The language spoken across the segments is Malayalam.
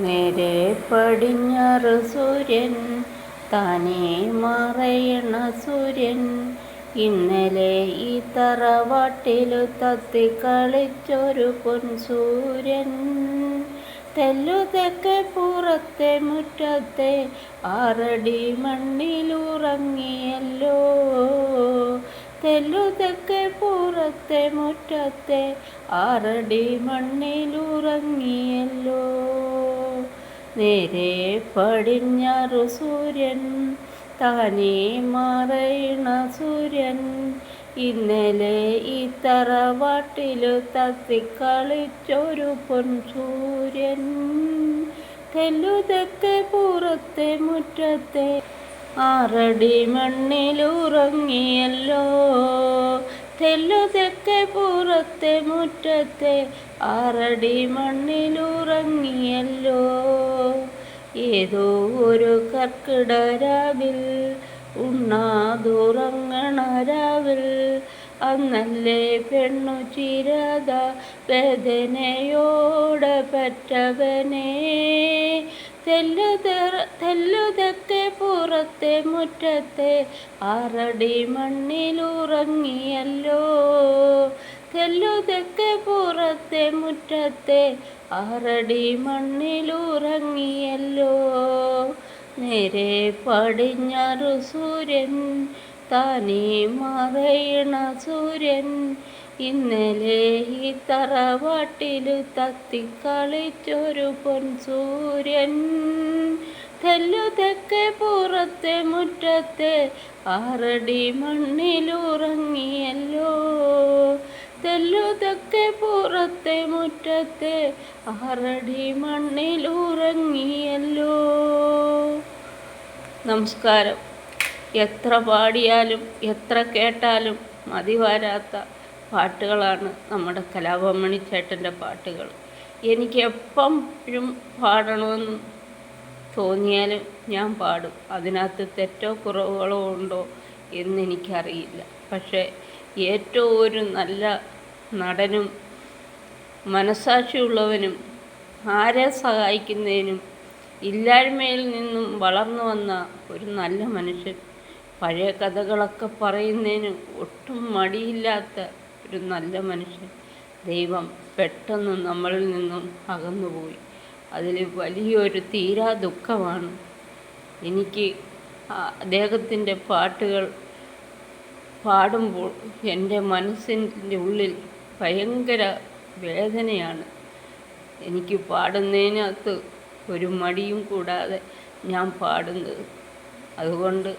നേരെ പടിഞ്ഞാറ് സൂര്യൻ, താനേ മറയണ സൂര്യൻ. ഇന്നലെ ഈ തറവാട്ടിലു തത്തിക്കളിച്ചൊരു പൊൻസൂര്യൻ. തെല്ലുതെക്കെ പുറത്തെ മുറ്റത്തെ 6 അടി മണ്ണിലുറങ്ങിയല്ലോ. തെല്ലുതെക്കെ പുറത്തെ മുറ്റത്തെ 6 അടി മണ്ണിലുറങ്ങിയല്ലോ. നേരെ പടിഞ്ഞാറു സൂര്യൻ, താനേ മറയണ സൂര്യൻ. ഇന്നലെ ഈ തറവാട്ടിലു തത്തിക്കളിച്ചൊരു പൊൻസൂര്യൻ. തെല്ലുതെക്കെ പുറത്തെ മുറ്റത്തെ 6 അടി മണ്ണിലുറങ്ങിയല്ലോ. തെല്ലുതെക്കെ പുറത്തെ മുറ്റത്തെ 6 അടി മണ്ണിലുറങ്ങിയല്ലോ. ഏതോ ഒരു കർക്കിടരാവിൽ, ഉണ്ണാതുറങ്ങണ രാവിൽ, അന്നല്ലേ പെണ്ണു ചിരത വേദനയോടെ പെറ്റവനെ. തെല്ലുതെക്കെ പുറത്തെ മുറ്റത്തെ 6 അടി മണ്ണിലുറങ്ങിയല്ലോ. തെല്ലുതെക്കെ പുറത്തെ മുറ്റത്തെ 6 അടി മണ്ണിലുറങ്ങിയല്ലോ. നേരെ പടിഞ്ഞാറു സൂര്യൻ, താനേ മറയണ സൂര്യൻ. ഇന്നലെ ഈ തറവാട്ടിലു തത്തിക്കളിച്ചൊരു പൊൻസൂര്യൻ. തെല്ലുതെക്കെ പുറത്തെ മുറ്റത്തെ 6 അടി മണ്ണിലുറങ്ങിയല്ലോ. തെല്ലുതെക്കെ പുറത്തെ മുറ്റത്തെ 6 അടി മണ്ണിലുറങ്ങിയല്ലോ. നമസ്കാരം. എത്ര പാടിയാലും എത്ര കേട്ടാലും മതിവരാത്ത പാട്ടുകളാണ് നമ്മുടെ കലാഭവൻ ചേട്ടൻ്റെ പാട്ടുകൾ. എനിക്ക് എപ്പോഴും പാടണമെന്ന് തോന്നിയാലും ഞാൻ പാടും. അതിനകത്ത് തെറ്റോ കുറവുകളോ ഉണ്ടോ എന്നെനിക്കറിയില്ല. പക്ഷേ ഏറ്റവും ഒരു നല്ല നടനും മനസ്സാക്ഷിയുള്ളവനും ആരെ സഹായിക്കുന്നതിനും ഇല്ലായ്മയിൽ നിന്നും വളർന്നു വന്ന ഒരു നല്ല മനുഷ്യൻ, പഴയ കഥകളൊക്കെ പറയുന്നതിന് ഒട്ടും മടിയില്ലാത്ത ഒരു നല്ല മനുഷ്യൻ. ദൈവം പെട്ടെന്ന് നമ്മളിൽ നിന്നും അകന്നുപോയി. അതിൽ വലിയൊരു തീരാ ദുഃഖമാണ് എനിക്ക്. അദ്ദേഹത്തിൻ്റെ പാട്ടുകൾ പാടുമ്പോൾ എൻ്റെ മനസ്സിൻ്റെ ഉള്ളിൽ ഭയങ്കര വേദനയാണ്. എനിക്ക് പാടുന്നതിനകത്ത് ഒരു മടിയും കൂടാതെ ഞാൻ പാടുന്നത്. അതുകൊണ്ട്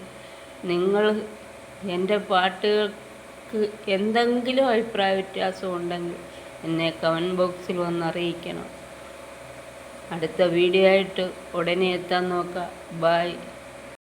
നിങ്ങൾ എൻ്റെ പാട്ടുകൾക്ക് എന്തെങ്കിലും അഭിപ്രായ വ്യത്യാസം ഉണ്ടെങ്കിൽ എന്നെ കമൻറ്റ് ബോക്സിൽ വന്ന് അറിയിക്കണം. അടുത്ത വീഡിയോ ആയിട്ട് ഉടനെ എത്താൻ നോക്കാം. ബൈ.